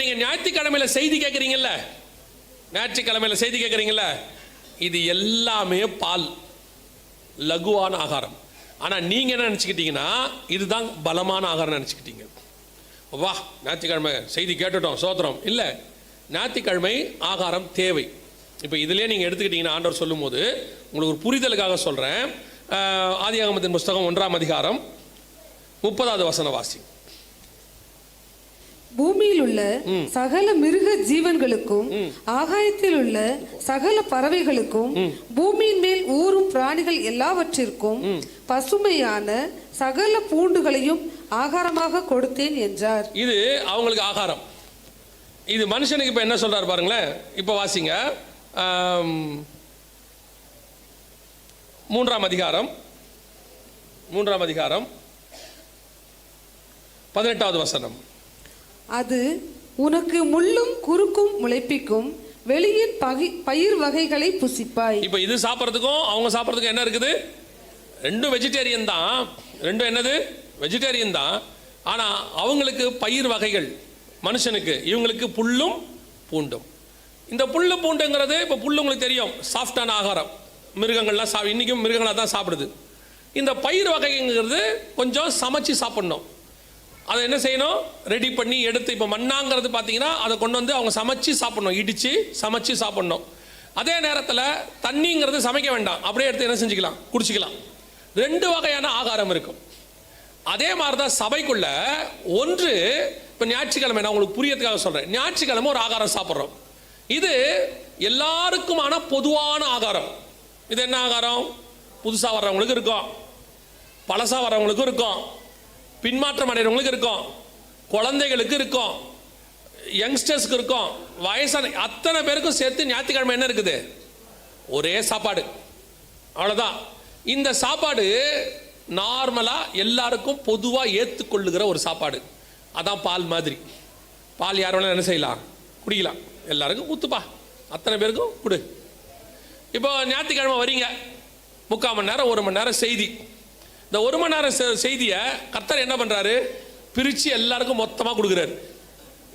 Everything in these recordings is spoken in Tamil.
நீங்கள் ஞாயிற்றுக்கிழமையில் செய்தி கேட்குறீங்கல்ல, ஞாயிற்றுக்கிழமையில் செய்தி கேட்குறீங்கல்ல, இது எல்லாமே பால், லகுவான ஆகாரம். ஆனால் நீங்கள் என்ன நினச்சிக்கிட்டீங்கன்னா இதுதான் பலமான ஆகாரம் நினச்சிக்கிட்டீங்க. வா, ஞாயிற்றுக்கிழமை செய்தி கேட்டுட்டோம், சோத்திரம். இல்லை, ஞாயிற்றுக்கிழமை ஆகாரம் தேவை. இப்போ இதிலே நீங்கள் எடுத்துக்கிட்டீங்கன்னா ஆண்டவர் சொல்லும் போது உங்களுக்கு ஒரு புரிதலுக்காக சொல்கிறேன். ஆதியாகமத்தின் புஸ்தகம் 1ஆம் அதிகாரம் 30வது வசன வாசி. பூமியில் உள்ள சகல மிருக ஜீவன்களுக்கும் ஆகாயத்தில் உள்ள சகல பறவைகளுக்கும் பூமியின் மேல் ஊறும் பிராணிகள் எல்லாவற்றிற்கும் பசுமையான சகல பூண்டுகளையும் ஆகாரமாக கொடுத்தேன் என்றார். இது அவங்களுக்கு ஆகாரம். இது மனுஷனுக்கு இப்ப என்ன சொல்றாரு பாருங்களேன். இப்ப வாசிங்க 3ஆம் அதிகாரம் 18வது வசனம். அது உனக்கு முள்ளும் குறுக்கும் முளைப்பிக்கும் வெளியின் பயிர் வகைகளை புசிப்பாய். இப்ப இது சாப்பிட்றதுக்கும் அவங்க சாப்பிட்றதுக்கும் என்ன இருக்குது? ரெண்டும் வெஜிடேரியன் தான். ரெண்டும் என்னது? வெஜிடேரியன் தான். ஆனா அவங்களுக்கு பயிர் வகைகள், மனுஷனுக்கு, இவங்களுக்கு புல்லும் பூண்டும். இந்த புல்லு பூண்டுங்கிறது இப்போ புல்லு உங்களுக்கு தெரியும், சாஃப்டான ஆகாரம். மிருகங்கள்லாம் இன்னைக்கும் மிருகங்களாக தான் சாப்பிடுது. இந்த பயிர் வகைங்கிறது கொஞ்சம் சமைச்சு சாப்பிடணும். அதை என்ன செய்யணும்? ரெடி பண்ணி எடுத்து, இப்போ மண்ணாங்கிறது பார்த்தீங்கன்னா அதை கொண்டு வந்து அவங்க சமைச்சு சாப்பிடணும், இடித்து சமைச்சு சாப்பிடணும். அதே நேரத்தில் தண்ணிங்கிறது சமைக்க வேண்டாம், அப்படியே எடுத்து என்ன செஞ்சுக்கலாம்? குடிச்சிக்கலாம். 2 வகையான ஆகாரம் இருக்கும். அதே மாதிரி தான் சபைக்குள்ள ஒன்று. இப்போ ஞாயிற்றுக்கிழமை நான் உங்களுக்கு புரியறதுக்காக சொல்கிறேன். ஞாயிற்றுக்கிழமை ஒரு ஆகாரம் சாப்பிட்றோம். இது எல்லாருக்குமான பொதுவான ஆகாரம். இது என்ன ஆகாரம்? புதுசாக வர்றவங்களுக்கு இருக்கும், பழசாக வர்றவங்களுக்கும் இருக்கும், பின்மாற்றம் அடைகிறவங்களுக்கு இருக்கும், குழந்தைகளுக்கு இருக்கும், யங்ஸ்டர்ஸ்க்கு இருக்கும், வயசான அத்தனை பேருக்கும் சேர்த்து ஞாயிற்றுக்கிழமை என்ன இருக்குது? ஒரே சாப்பாடு, அவ்வளோதான். இந்த சாப்பாடு நார்மலாக எல்லாருக்கும் பொதுவாக ஏற்றுக்கொள்ளுகிற ஒரு சாப்பாடு. அதான் பால் மாதிரி. பால் யார் வேணாலும் என்ன செய்யலாம்? குடிக்கலாம். எல்லாருக்கும் ஊத்துப்பா, அத்தனை பேருக்கும் கொடு. இப்போ ஞாயிற்றுக்கிழமை வரீங்க, 3/4 மணி நேரம் 1 மணி நேரம் செய்தி. இந்த 1 மணி நேரம் செய்தியை கர்த்தர் என்ன பண்ணுறாரு? பிரித்து எல்லாருக்கும் மொத்தமாக கொடுக்குறாரு.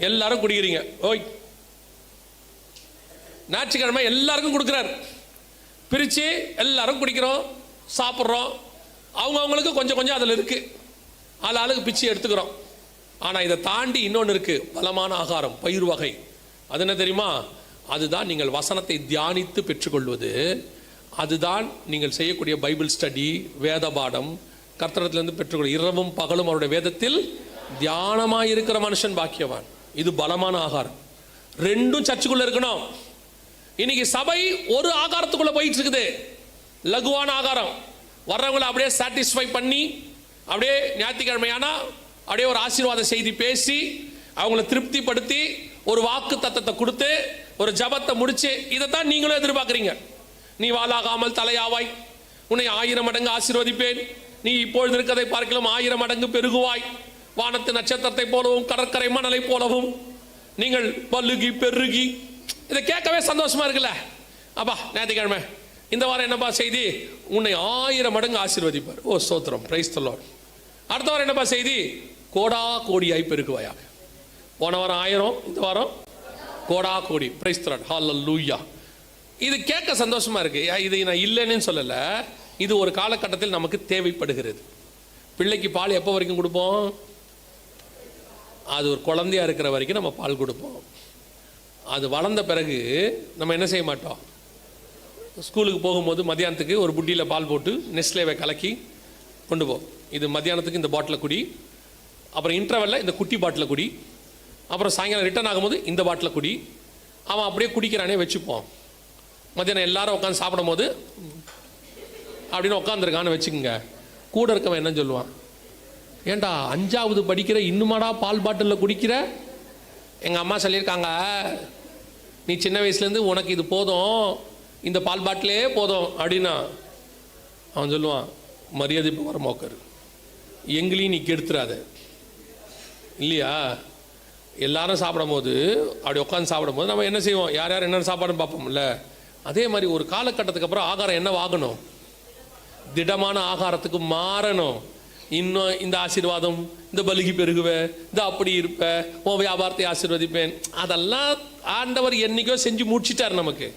எல்லாரும் குடிக்கிறீங்க. ஓய், ஞாயிற்றுக்கிழமை எல்லாருக்கும் கொடுக்குறாரு. பிரித்து எல்லாரும் குடிக்கிறோம், சாப்பிட்றோம். அவங்களுக்கு கொஞ்சம் கொஞ்சம் அதில் இருக்குது, ஆளுக்கு பிச்சு எடுத்துக்கிறோம். ஆனால் இதை தாண்டி இன்னொன்று இருக்குது, பலமான ஆகாரம், பயிர் வகை. அது என்ன தெரியுமா? அதுதான் நீங்கள் வசனத்தை தியானித்து பெற்றுக்கொள்வது. அதுதான் நீங்கள் செய்யக்கூடிய பைபிள் ஸ்டடி, வேத பாடம், கர்த்தரத்திலிருந்து பெற்றுக்கொள்ள. இரவும் பகலும் அவருடைய வேதத்தில் தியானமாக இருக்கிற மனுஷன் பாக்கியவான். இது பலமான ஆகாரம். 2ம் சர்ச்சுக்குள்ள இருக்கணும். இன்னைக்கு சபை ஒரு ஆகாரத்துக்குள்ள போயிட்டு இருக்குது, லகுவான ஆகாரம். வர்றவங்களை அப்படியே சாட்டிஸ்ஃபை பண்ணி, அப்படியே ஞாயிற்றுக்கிழமையானா அப்படியே ஒரு ஆசீர்வாத செய்தி பேசி அவங்கள திருப்திப்படுத்தி ஒரு வாக்கு தத்தத்தை கொடுத்து ஒரு ஜபத்தை முடிச்சு, இதைத்தான் நீங்களும் எதிர்பார்க்குறீங்க. நீ வாளாகாமல் தலையாவாய், உன்னை 1000 மடங்கு ஆசீர்வதிப்பேன், நீ இப்பொழுது இருக்கிறதை பார்க்கலாம் 1000 மடங்கு பெருகுவாய், வானத்து நட்சத்திரத்தை போலவும் கடற்கரை மணலை போலவும் நீங்கள் பல்லுகி பெருகி. இதை கேட்கவே சந்தோஷமா இருக்குல்ல? அப்பா ஞாயிற்றுக்கிழமை இந்த வாரம் என்னப்பா செய்தி? உன்னை 1000 மடங்கு ஆசீர்வதிப்பார். ஓ ஸ்தோத்திரம், பிரைஸ் தி லார்ட். அடுத்த வாரம் என்னப்பா செய்தி? கோடா கோடியாய் பெருகுவாயாக. போன வாரம் 1000, இந்த வாரம் கோடா கோடி. பிரைஸ் தி லார்ட், ஹல்லேலூயா. இது கேட்க சந்தோஷமா இருக்கு. இது நான் இல்லைன்னு சொல்லலை, இது ஒரு காலகட்டத்தில் நமக்கு தேவைப்படுகிறது. பிள்ளைக்கு பால் எப்போ வரைக்கும் கொடுப்போம்? அது ஒரு குழந்தையா இருக்கிற வரைக்கும் நம்ம பால் கொடுப்போம். அது வளர்ந்த பிறகு நம்ம என்ன செய்ய மாட்டோம்? ஸ்கூலுக்கு போகும்போது மத்தியானத்துக்கு ஒரு புட்டியில் பால் போட்டு நெஸ்லேவை கலக்கி கொண்டு போ. இது மத்தியானத்துக்கு இந்த பாட்டில் குடி, அப்புறம் இன்டர்வெல்ல இந்த குட்டி பாட்டில் குடி, அப்புறம் சாயங்காலம் ரிட்டர்ன் ஆகும்போது இந்த பாட்டில் குடி. அவன் அப்படியே குடிக்கிறானே வச்சுப்போம். மத்தியானம் எல்லாரும் உட்காந்து சாப்பிடும் போது அப்படின்னு உட்காந்துருக்கான்னு வச்சுக்கோங்க. கூட இருக்கவன் என்ன சொல்லுவான்? ஏண்டா 5வது படிக்கிற இன்னுமாடா பால் பாட்டிலில் குடிக்கிற? எங்கள் அம்மா சொல்லியிருக்காங்க, நீ சின்ன வயசுலேருந்து உனக்கு இது போதும், இந்த பால் பாட்டிலே போதும் அப்படின்னா அவன் சொல்லுவான், மரியாதை இப்போ வர மோக்கரு, எங்களையும் நீ கெடுத்துறாத இல்லையா? எல்லாரும் சாப்பிடும் போது அப்படி உட்காந்து சாப்பிடும் போது நம்ம என்ன செய்வோம்? யார் யார் என்னென்ன சாப்பாடுன்னு பார்ப்போம்ல. அதே மாதிரி ஒரு காலகட்டத்துக்கு அப்புறம் ஆகாரம் என்ன ஆகணும்? திடமான ஆகாரத்துக்கு மாறணும். இன்னும் இந்த ஆசீர்வாதம், இந்த பலிக்கு பெருகுவேன், இந்த அப்படி இருப்பேன், உன் வியாபாரத்தை ஆசீர்வதிப்பேன். அதெல்லாம் ஆண்டவர் என்னைக்கோ செஞ்சு முடிச்சிட்டார் நமக்கு.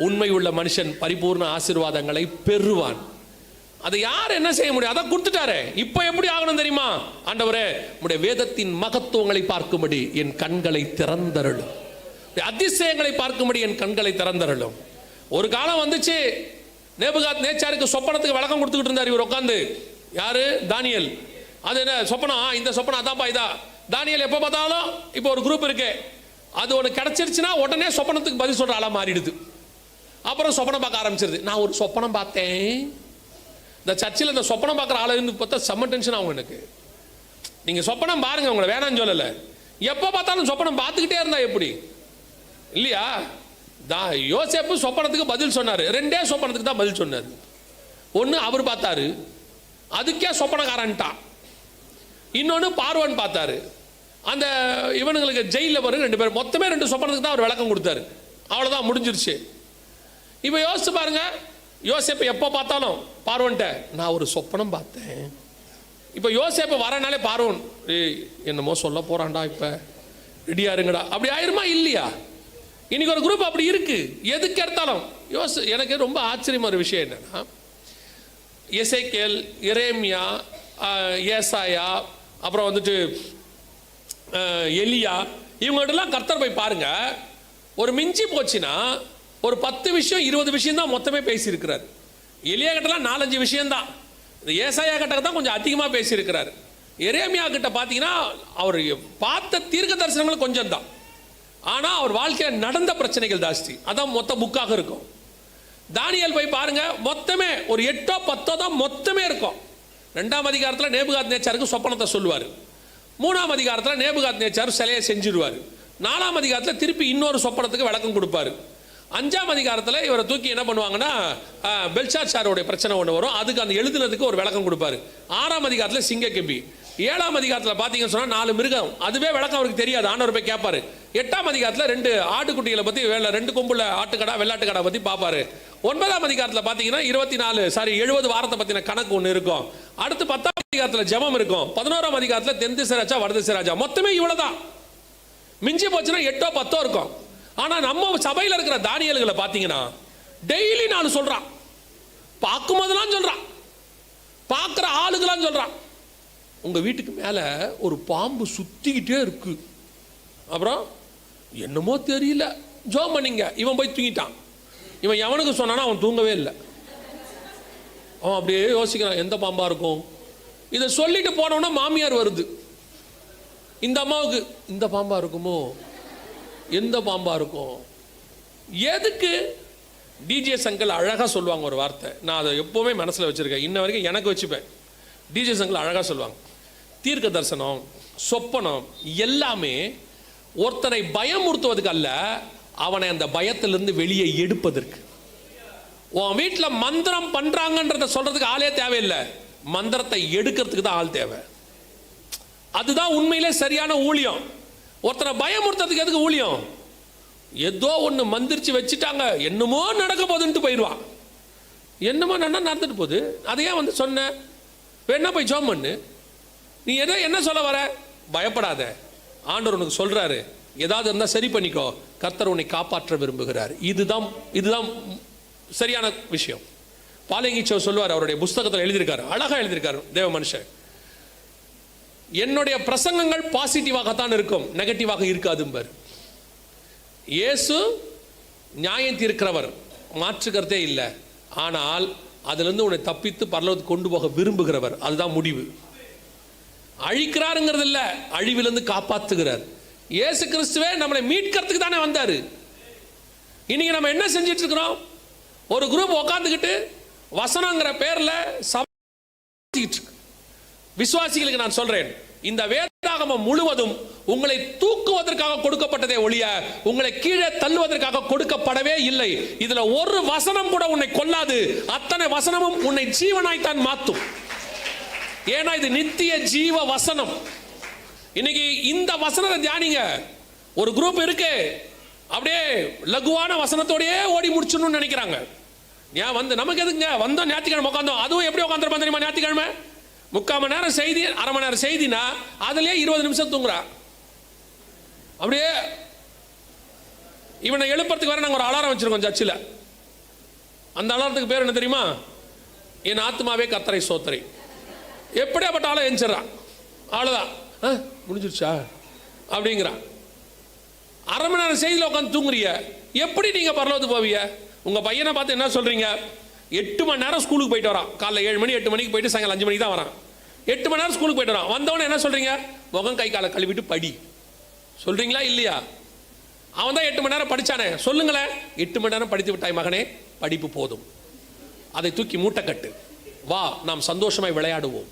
உண்மை உள்ள மனுஷன் பரிபூர்ண ஆசீர்வாதங்களை பெறுவான். அதை யார் என்ன செய்ய முடியும்? அதை கொடுத்துட்டாரே. இப்போ எப்படி ஆகணும் தெரியுமா? ஆண்டவரே, உம்முடைய வேதத்தின் மகத்துவங்களை பார்க்கும்படி என் கண்களை திறந்தருளும், அதிசயங்களை பார்க்கும்படி என் கண்களை திறந்தருளும். ஒரு காலம் வந்துச்சு, நேபுகாத் நேச்சாருக்கு சொப்பனத்துக்கு விளக்கம் கொடுத்துக்கிட்டு இருந்தார் இவர் உட்காந்து. யாரு? தானியேல். அது என்ன சொப்பனம்? இந்த சொப்பனம் அதான்ப்பா இதா. தானியேல் எப்போ பார்த்தாலும் இப்போ ஒரு குரூப் இருக்கு, அது ஒன்று கிடைச்சிருச்சுன்னா உடனே சொப்பனத்துக்கு பதில் சொல்ற ஆளா மாறிடுது. அப்புறம் சொப்பனம் பார்க்க ஆரம்பிச்சிருது. நான் ஒரு சொப்பனம் பார்த்தேன். இந்த சர்ச்சில் இந்த சொப்பனம் பார்க்குற ஆளு இருந்து பார்த்தா செம்ம டென்ஷன் ஆகும் எனக்கு. நீங்கள் சொப்பனம் பாருங்க, உங்களை வேணான்னு சொல்லலை. எப்போ பார்த்தாலும் சொப்பனம் பார்த்துக்கிட்டே இருந்தா எப்படி? இல்லையா? யோசேப்பு சொப்பனத்துக்கு பதில் சொன்னார். 2 சொப்பனத்துக்கு தான் பதில் சொன்னார். ஒன்று அவர் பார்த்தாரு, அதுக்கே சொப்பனக்காரன்ட்டான். இன்னொன்று பார்வன் பார்த்தாரு. அந்த இவனுங்களுக்கு ஜெயிலில் வரும் 2 பேர், மொத்தமே 2 சொப்பனத்துக்கு தான் அவர் விளக்கம் கொடுத்தாரு. அவ்வளோதான், முடிஞ்சிருச்சு. இப்போ யோசிச்சு பாருங்க, யோசேப்பு எப்போ பார்த்தாலும் பார்வன்ட்ட நான் ஒரு சொப்பனம் பார்த்தேன். இப்போ யோசேப்பு வரனாலே பார்வன் என்னமோ சொல்ல போறான்டா, இப்போ ரெடியா இருங்கடா, அப்படி ஆயிருமா இல்லையா? இன்னைக்கு ஒரு குரூப் அப்படி இருக்கு. எதுக்கு எடுத்தாலும் எனக்கு ரொம்ப ஆச்சரியமான ஒரு விஷயம் என்னன்னா, எசேக்கியேல், எரேமியா, ஏசாயா, அப்புறம் வந்துட்டு எலியா, இவங்கள்ட்டலாம் கர்த்தர் போய் பாருங்க, ஒரு மிஞ்சி போச்சுன்னா ஒரு 10 விஷயம் 20 விஷயம் தான் மொத்தமே பேசியிருக்கிறார். எலியா கிட்டலாம் 4-5 விஷயம் தான். இந்த ஏசாயா கிட்ட தான் கொஞ்சம் அதிகமாக பேசியிருக்கிறார். எரேமியா கிட்ட பார்த்தீங்கன்னா அவர் பார்த்த தீர்க்க தரிசனங்கள் கொஞ்சம் தான், ஆனால் அவர் வாழ்க்கையில் நடந்த பிரச்சனைகள் ஜாஸ்தி. அதான் மொத்த புக்காக இருக்கும். தானியேல் போய் பாருங்க, மொத்தமே ஒரு 8-10 தான் மொத்தமே இருக்கும். 2ஆம் அதிகாரத்தில் நேபுகாத் நேச்சாருக்கு சொப்பனத்தை சொல்லுவார். 3ஆம் அதிகாரத்தில் நேபுகாத் நேச்சார் சிலையை செஞ்சிருவார். 4ஆம் அதிகாரத்தில் திருப்பி இன்னொரு சொப்பனத்துக்கு விளக்கம் கொடுப்பாரு. 5ஆம் அதிகாரத்தில் இவரை தூக்கி என்ன பண்ணுவாங்கன்னா, பெல்ஷாத்சாரோடைய பிரச்சனை ஒன்று வரும், அதுக்கு அந்த எழுதுனதுக்கு ஒரு விளக்கம் கொடுப்பாரு. 6ஆம் அதிகாரத்தில் சிங்கக்கெம்பி. 7ஆம் அதிகாரத்தில் பார்த்தீங்கன்னு சொன்னால் 4 மிருகம், அதுவே விளக்கம் அவருக்கு தெரியாது, ஆண்டவர் போய் கேட்பாரு. 8ஆம் அதிகாரத்தில் 2 ஆட்டுக்குட்டிகளை பற்றி 2 கொம்புல ஆட்டுக்கடா வெள்ளாட்டுக்கடா பற்றி பார்ப்பாரு. 9ஆம் அதிகாரத்தில் பார்த்தீங்கன்னா 70 வாரத்தை பற்றின கணக்கு ஒன்று இருக்கும். அடுத்து 10ஆம் அதிகாரத்தில் ஜெபம் இருக்கும். 11ஆம் அதிகாரத்தில் தென் திசை ராஜா வட திசை ராஜா. மொத்தமே இவ்வளோதான். மிஞ்சி போச்சுன்னா 8-10 இருக்கும். ஆனால் நம்ம சபையில் இருக்கிற தானியல்களை பார்த்தீங்கன்னா டெய்லி 4 சொல்றான், பார்க்கும்போதெல்லாம் சொல்றான், பார்க்குற ஆளுகளாம் சொல்றான். உங்க வீட்டுக்கு மேலே ஒரு பாம்பு சுத்திக்கிட்டே இருக்கு, அப்புறம் என்னமோ தெரியல ஜோம் பண்ணிங்க, இவன் போய் தூங்கிட்டான். இவன் எவனுக்கு சொன்னானா அவன் தூங்கவே இல்லை. அவன் அப்படியே யோசிக்கிறான், எந்த பாம்பா இருக்கும். இதை சொல்லிட்டு போனோன்னா மாமியார் வருது, இந்த அம்மாவுக்கு இந்த பாம்பா இருக்குமோ, எந்த பாம்பா இருக்கும். எதுக்கு? டிஜே சங்கல் அழகாக சொல்லுவாங்க ஒரு வார்த்தை, நான் அதை எப்போவுமே மனசில் வச்சுருக்கேன், இன்ன வரைக்கும் எனக்கு வச்சுப்பேன். டிஜே சங்கல் அழகாக சொல்லுவாங்க, தீர்க்க தரிசனம் சொப்பனம் எல்லாமே ஒருத்தனை பயமுறுத்துவதுக்கு அல்ல, அவனை அந்த பயத்திலிருந்து வெளியே எடுப்பதற்கு. உன் வீட்டில் மந்திரம் பண்ணுறாங்கன்றத சொல்கிறதுக்கு ஆளே தேவையில்லை, மந்திரத்தை எடுக்கிறதுக்கு தான் ஆள் தேவை. அதுதான் உண்மையிலே சரியான ஊழியம். ஒருத்தனை பயமுறுத்துறதுக்கு எதுக்கு ஊழியம்? ஏதோ ஒன்று மந்திரிச்சு வச்சுட்டாங்க, என்னமோ நடக்க போகுதுன்ட்டு போயிடுவான். என்னமோ நடந்துட்டு போகுது, அதையே வந்து சொன்ன வேணா போய் ஜோம் பண்ணு. நீ என்ன சொல்ல வர? பயப்படாத, ஆண்டவர் உனக்கு சொல்றாரு, ஏதாவது இருந்தால் சரி பண்ணிக்கோ, கர்த்தர் உன்னை காப்பாற்ற விரும்புகிறார். இதுதான் சரியான விஷயம். பாலங்கிச்சோ சொல்லுவார், அவருடைய புஸ்தகத்தில் எழுதியிருக்காரு, அழகாக எழுதியிருக்காரு தேவ மனுஷன். என்னுடைய பிரசங்கங்கள் பாசிட்டிவாகத்தான் இருக்கும், நெகட்டிவாக இருக்காதும்பார். இயேசு நியாயம் தீர்க்கிறவர், மாற்றுக்கிறதே இல்லை. ஆனால் அதிலிருந்து உன்னை தப்பித்து பரலோகத்துக்கு கொண்டு போக விரும்புகிறவர். அதுதான் முடிவு. அழிக்கிறாருங்கிறது இல்லை, அழிவிலிருந்து காப்பாற்றுகிறார். இயேசு கிறிஸ்துவே நம்மளை மீட்கிறதுக்கு தானே வந்தார். இன்னைக்கு நம்ம என்ன செஞ்சிட்டு இருக்கிறோம்? ஒரு குரூப் உட்காந்துக்கிட்டு வசனங்கிற பேரில் விசுவாசிகளுக்கு நான் சொல்றேன், இந்த வேதாகமம் முழுவதும் உங்களை தூக்குவதற்காக கொடுக்கப்பட்டதே ஒழிய உங்களை கீழே தள்ளுவதற்காக கொடுக்கப்படவே இல்லை. இதுல ஒரு வசனம் கூட உன்னை கொல்லாது, அத்தனை வசனமும் உன்னை ஜீவனாய்த்தான் மாற்றும். ஏன்னா இது நித்திய ஜீவ வசனம். இன்னைக்கு இந்த வசனத்தை தியானிங்க. ஒரு குரூப் இருக்கு, அப்படியே லகுவான வசனத்தோடயே ஓடி முடிச்சணும்னு நினைக்கிறாங்க. ஏன் வந்து நமக்கு எதுங்க வந்தோம், ஞாயிற்றுக்கிழமை உட்காந்தோம், அதுவும் எப்படி உட்காந்துருப்பான் தெரியுமா? ஞாயிற்றுக்கிழமை 3/4 மணி நேரம் செய்தி, அரை மணி நேரம் செய்தினா அதுலயே 20 நிமிஷம் தூங்குறா. அப்படியே இவனை எழுப்புறதுக்கு வேற நாங்கள் ஒரு அலாரம் வச்சிருக்கோம் சர்ச்சில். அந்த அலாரத்துக்கு பேர் என்ன தெரியுமா? என் ஆத்மாவே கர்த்தரை சோத்தரை. எப்படியாப்பட்ட ஆளை எஞ்சிடறான். அவ்வளோதான், முடிஞ்சிருச்சா அப்படிங்கிறான். அரை மணி நேரம் செய்தியில் உட்காந்து தூங்குறீங்க, எப்படி நீங்க பரலோகத்துக்கு போவீங்க? உங்க பையனை பார்த்து என்ன சொல்றீங்க? 8 மணி நேரம் ஸ்கூலுக்கு போயிட்டு வரான். காலைல 7 மணி 8 மணிக்கு போயிட்டு சாயங்காலம் 5 மணிக்கு தான் வரான். 8 மணி நேரம் ஸ்கூலுக்கு போயிட்டு வரான். வந்தவொடனே என்ன சொல்றீங்க? முகம் கை காலை கழுவிட்டு படி சொல்றீங்களா இல்லையா? அவன் தான் 8 மணி நேரம் படிச்சானே, சொல்லுங்களேன். 8 மணி நேரம் படித்து விட்டாய் மகனே, படிப்பு போதும், அதை தூக்கி மூட்டை கட்டு, வா நாம் சந்தோஷமாய் விளையாடுவோம்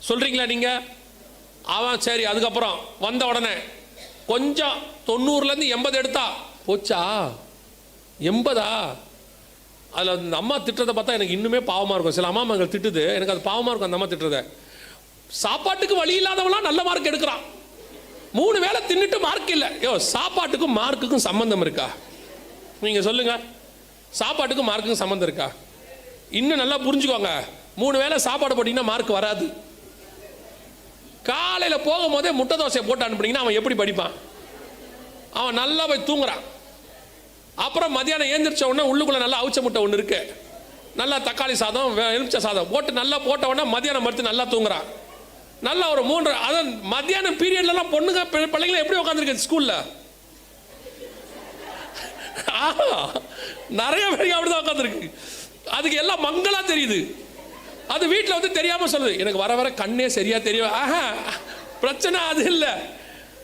சொல்றீங்களா நீங்க? அவன் சரி. அதுக்கப்புறம் வந்த உடனே கொஞ்சம் 90லேருந்து 80 எடுத்தா போச்சா, 80ஆ? அதில் அந்த அம்மா திட்டுறதை பார்த்தா எனக்கு இன்னுமே பாவமாக இருக்கும். சில அம்மா மகள் திட்டுது, எனக்கு அது பாவமாக இருக்கும் அந்த அம்மா திட்டுறதை. சாப்பாட்டுக்கு வழி இல்லாதவங்களாம் நல்ல மார்க் எடுக்கிறான். 3 வேளை தின்னுட்டு மார்க் இல்லை. சாப்பாட்டுக்கும் மார்க்குக்கும் சம்பந்தம் இருக்கா? நீங்கள் சொல்லுங்க. சாப்பாட்டுக்கும் மார்க்குக்கும் சம்பந்தம் இருக்கா? இன்னும் நல்லா புரிஞ்சுக்கோங்க. 3 வேளை சாப்பாடு போட்டிங்கன்னா மார்க் வராது. காலையில் போகும்போதே முட்டை தோசையை போட்டு அனுப்புனீங்கன்னா அவன் எப்படி படிப்பான்? அவன் நல்லா போய் தூங்குறான். அப்புறம் மதியானம் ஏந்திரிச்ச உடனே உள்ளுக்குள்ள நல்லா அவிச்ச முட்டை ஒன்று இருக்கு, நல்லா தக்காளி சாதம் எலுமிச்சை சாதம் போட்டு நல்லா போட்ட உடனே மதியானம் மறுத்து நல்லா தூங்குறான். நல்லா ஒரு 3 அதான் மத்தியானம் பீரியட்லாம் பொண்ணுங்க பிள்ளைங்களை எப்படி உட்காந்துருக்கு ஸ்கூல்ல? நிறைய பேருக்கு அப்படிதான் உட்காந்துருக்கு. அதுக்கு எல்லாம் மங்களா தெரியுது. அது வீட்டில் வந்து தெரியாம சொல்லுது, எனக்கு வர வர கண்ணே சரியா தெரியும். பிரச்சனை அது இல்லை.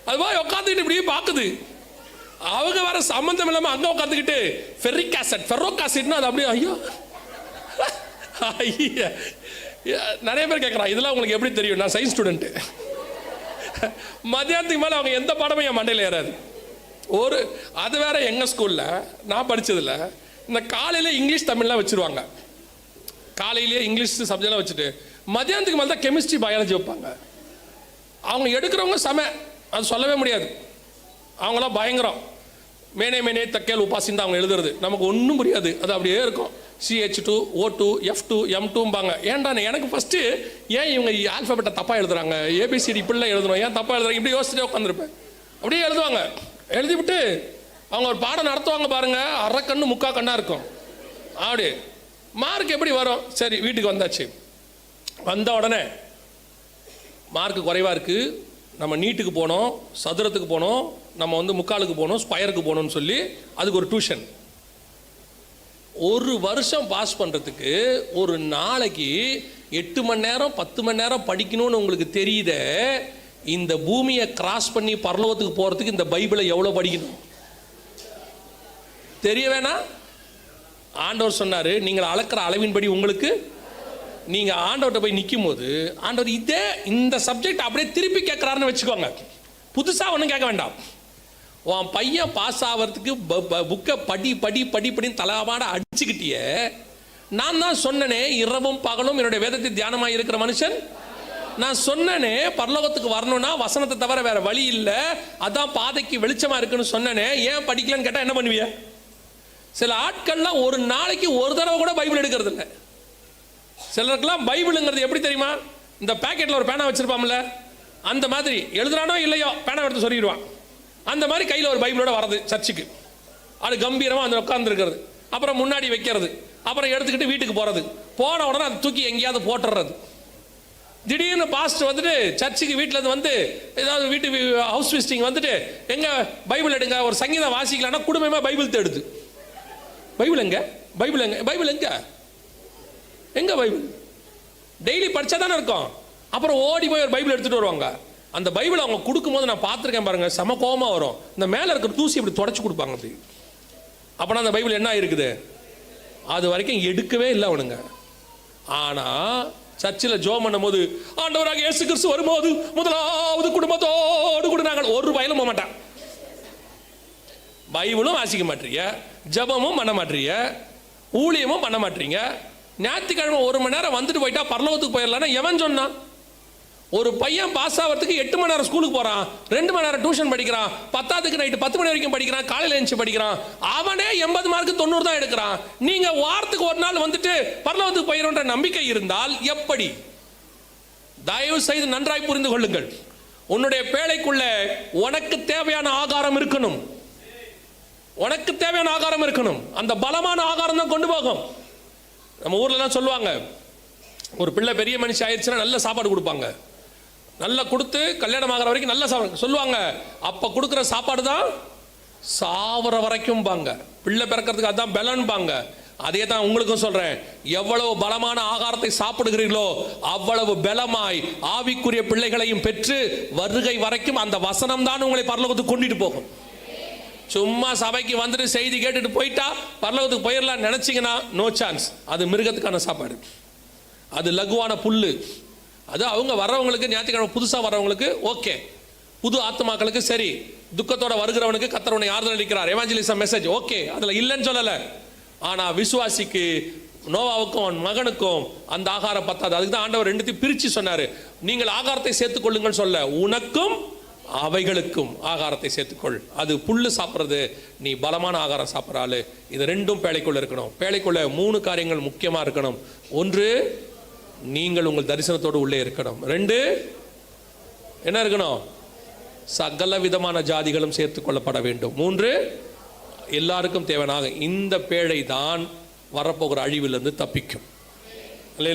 அது போய் உட்காந்துக்கிட்டு இப்படியே பார்க்குது. அவங்க வர சம்பந்தம் இல்லாமல் அங்கே உட்காந்துக்கிட்டு ஃபெர்ரிக் ஆசிட் ஃபெர்ரோக் ஆசிட்னா அது அப்படியே ஐயோ ஐயா. நிறைய பேர் கேட்குறான், இதெல்லாம் உங்களுக்கு எப்படி தெரியும்? நான் சயின்ஸ் ஸ்டூடெண்ட்டு. மத்தியானத்துக்கு மேலே அவங்க எந்த பாடமும் என் மண்டையில் ஏறாது. அது வேற எங்கள் ஸ்கூலில் நான் படித்ததில் இந்த காலையில் இங்கிலீஷ் தமிழ்லாம் வச்சுருவாங்க. காலையிலேயே இங்கிலீஷ் சப்ஜெக்ட்லாம் வச்சுட்டு மத்தியானத்துக்கு மேலே தான் கெமிஸ்ட்ரி பயாலஜி வைப்பாங்க. அவங்க எடுக்கிறவங்க அது சொல்லவே முடியாது. அவங்களாம் பயங்கரம். மேனே மேனே தக்கேல் உபாசின்னு அவங்க எழுதுறது நமக்கு ஒன்றும் புரியாது. அது அப்படியே இருக்கும். CH2 O2 F2 M2பாங்க. ஏன்டா எனக்கு ஃபஸ்ட்டு ஏன் இவங்க ஆல்ஃபபெட்டை தப்பாக எழுதுறாங்க, ABCD இப்படிலாம் எழுதுறோம், ஏன் தப்பாக எழுதுறாங்க இப்படி யோசிச்சுட்டே உட்காந்துருப்பேன். அப்படியே எழுதுவாங்க. எழுதிவிட்டு அவங்க ஒரு பாடம் நடத்துவாங்க பாருங்க, அரை கண்ணு முக்கா கண்ணாக இருக்கும். அப்படி மார்க் எப்படி வரும்? சரி வீட்டுக்கு வந்தாச்சு. வந்த உடனே மார்க் குறைவாக இருக்குது, நம்ம நீட்டுக்கு போனோம், சதுரத்துக்கு போனோம், நம்ம வந்து முக்காலுக்கு போகணும், ஸ்கொயருக்கு போகணும்னு சொல்லி அதுக்கு ஒரு டியூஷன். ஒரு வருஷம் பாஸ் பண்ணுறதுக்கு ஒரு நாளைக்கு 8 மணி நேரம் 10 மணி நேரம் படிக்கணும்னு உங்களுக்கு தெரியுத. இந்த பூமியை கிராஸ் பண்ணி பரலோகத்துக்கு போகிறதுக்கு இந்த பைபிளை எவ்வளோ படிக்கணும் தெரிய வேணாம்? ஆண்டவர் சொன்னார், நீங்கள் அளக்கிற அளவின்படி உங்களுக்கு. நீங்கள் ஆண்டவர்கிட்ட போய் நிற்கும் போது ஆண்டவர் இந்த சப்ஜெக்ட் அப்படியே திருப்பி கேட்குறாருன்னு வச்சுக்கோங்க. புதுசாக ஒன்றும் கேட்க வேண்டாம். உன் பையன் பாஸ் ஆகிறதுக்கு புக்கை படி படி படி படின்னு தலைமாட அடிச்சுக்கிட்டியே. நான் தான் சொன்னனே, இரவும் பகலும் என்னுடைய வேதத்தை தியானமாக இருக்கிற மனுஷன். நான் சொன்னனே பரலோகத்துக்கு வரணும்னா வசனத்தை தவிர வேற வழி இல்லை, அதான் பாதைக்கு வெளிச்சமாக இருக்குன்னு சொன்னனே. ஏன் படிக்கலன்னு கேட்டால் என்ன பண்ணுவிய? சில ஆட்கள்லாம் ஒரு நாளைக்கு ஒரு தடவை கூட பைபிள் எடுக்கிறது இல்லை. சிலருக்குலாம் பைபிளுங்கிறது எப்படி தெரியுமா? இந்த பேக்கெட்டில் ஒரு பேனா வச்சிருப்பாம்ல, அந்த மாதிரி எழுதுறானோ இல்லையோ பேனா எடுத்து சொல்லிடுவான். அந்த மாதிரி கையில் ஒரு பைபிளோட வர்றது சர்ச்சுக்கு, அது கம்பீரமாக அந்த உட்காந்துருக்கிறது, அப்புறம் முன்னாடி வைக்கிறது, அப்புறம் எடுத்துக்கிட்டு வீட்டுக்கு போகிறது. போன உடனே அதை தூக்கி எங்கேயாவது போட்டுறது. திடீர்னு பாஸ்டர் வந்துட்டு சர்ச்சுக்கு வீட்டில் வந்து ஏதாவது வீட்டு ஹவுஸ் விசிட்டிங் வந்துட்டு எங்கே பைபிள் எடுங்க, ஒரு சங்கீதம் வாசிக்கலான்னா குடும்பமாக பைபிள் தேடுது. பைபிள் எங்க? பைபிள் எங்க? பைபிள் எங்க? எங்க பைபிள்? டெய்லி படிச்சா தானே இருக்கும். அப்புறம் ஓடி போய் ஒரு பைபிள் எடுத்துட்டு வருவாங்க. அந்த பைபிள் அவங்க கொடுக்கும்போது நான் பார்த்துருக்கேன் பாருங்க, செம கோபமாக வரும். இந்த மேலே இருக்கிற தூசி இப்படி தொடச்சி கொடுப்பாங்க. அப்படி அப்போனா அந்த பைபிள் என்ன இருக்குது? அது வரைக்கும் எடுக்கவே இல்லை அவனுங்க. ஆனால் சர்ச்சில் ஜோம் பண்ணும் போது ஆண்டவராக இயேசு கிறிஸ்து வரும்போது முதலாவது குடும்பத்தோடு கூட நாங்கள் ஒரு வயலும் போக மாட்டான். பைபிளும் வாசிக்க மாட்டீங்க, ஜபமும் பண்ண மாட்டீங்க, ஊழியமும் பண்ண மாட்டீங்க. ஞாயிற்றுக்கிழமை 1 மணி நேரம் வந்துட்டு போயிட்டா பரலோகத்துக்கு போயிடலான்னா எவன் சொன்னான்? ஒரு பையன் பாஸ் ஆகிறதுக்கு 8 மணி நேரம் ஸ்கூலுக்கு போகிறான், 2 மணி நேரம் டியூஷன் படிக்கிறான், 10க்கு நைட்டு 10 மணி வரைக்கும் படிக்கிறான், காலையில் எழுந்து படிக்கிறான். அவனே 80 மார்க்கு 90 தான் எடுக்கிறான். நீங்கள் வாரத்துக்கு ஒரு நாள் வந்துட்டு பரலோகத்துக்கு போயிடும்ன்ற நம்பிக்கை இருந்தால் எப்படி? தயவு செய்து நன்றாய் புரிந்து கொள்ளுங்கள். உன்னுடைய பேழைக்குள்ள உனக்கு தேவையான ஆகாரம் இருக்கணும். உனக்கு தேவையான ஆகாரம் இருக்கணும். அந்த பலமான ஆகாரம் தான் கொண்டு போகும். நம்ம ஊர்லலாம் சொல்லுவாங்க, ஒரு பிள்ளை பெரிய மனுஷி ஆயிடுச்சுன்னா நல்ல சாப்பாடு கொடுப்பாங்க. நல்லா கொடுத்து கல்யாணம் ஆகிற வரைக்கும் நல்ல சாப்பாடு சொல்லுவாங்க. அப்போ கொடுக்குற சாப்பாடு தான் சாவர வரைக்கும் பாங்க. பிள்ளை பிறக்கிறதுக்கு அதுதான் பலன் பாங்க. அதே தான் உங்களுக்கும் சொல்றேன். எவ்வளவு பலமான ஆகாரத்தை சாப்பிடுகிறீர்களோ அவ்வளவு பலமாய் ஆவிக்குரிய பிள்ளைகளையும் பெற்று வருகை வரைக்கும் அந்த வசனம் தான் உங்களை பரலோகத்துக்கு கொண்டுட்டு போகும். சும்மா சபைக்கு வந்துட்டு செய்தி கேட்டுட்டு போயிட்டா பரலோகத்துக்கு போயிடலாம் நினைச்சீங்கன்னா நோ சான்ஸ். அது மிருகத்துக்கான சாப்பாடு, அது லகுவான புல்லு. அது அவங்க வர்றவங்களுக்கு, ஞாயிற்றுக்கிழமை புதுசாக வர்றவங்களுக்கு ஓகே, புது ஆத்மாக்களுக்கு சரி, துக்கத்தோட வருகிறவனுக்கு கர்த்தர் ஆறுதல் அளிக்கிறார், எவாஞ்சலிசம் மெசேஜ் ஓகே, அதில் இல்லைன்னு சொல்லலை. ஆனால் விசுவாசிக்கு, நோவாவுக்கும் அவன் மகனுக்கும் அந்த ஆகாரம் பத்தாது. அதுக்கு தான் ஆண்டவர் ரெண்டுத்தையும் பிரித்து சொன்னார். நீங்கள் ஆகாரத்தை சேர்த்துக்கொள்ளுங்கன்னு சொல்ல, உனக்கும் அவைகளுக்கும் ஆகாரத்தை சேர்த்துக்கொள். அது புல்லு சாப்பிட்றது, நீ பலமான ஆகாரம் சாப்பிட்றாள். இது ரெண்டும் பேழைக்குள்ள இருக்கணும். பேழைக்குள்ள 3 காரியங்கள் முக்கியமாக இருக்கணும். 1, நீங்கள் உங்கள் தரிசனத்தோடு உள்ளே இருக்கணும். 2, என்ன இருக்கணும்? சகல விதமான ஜாதிகளும் சேர்த்து கொள்ளப்பட வேண்டும். 3, எல்லாருக்கும் தேவையான இந்த பேழை தான் வரப்போகிற அழிவிலிருந்து தப்பிக்கும்.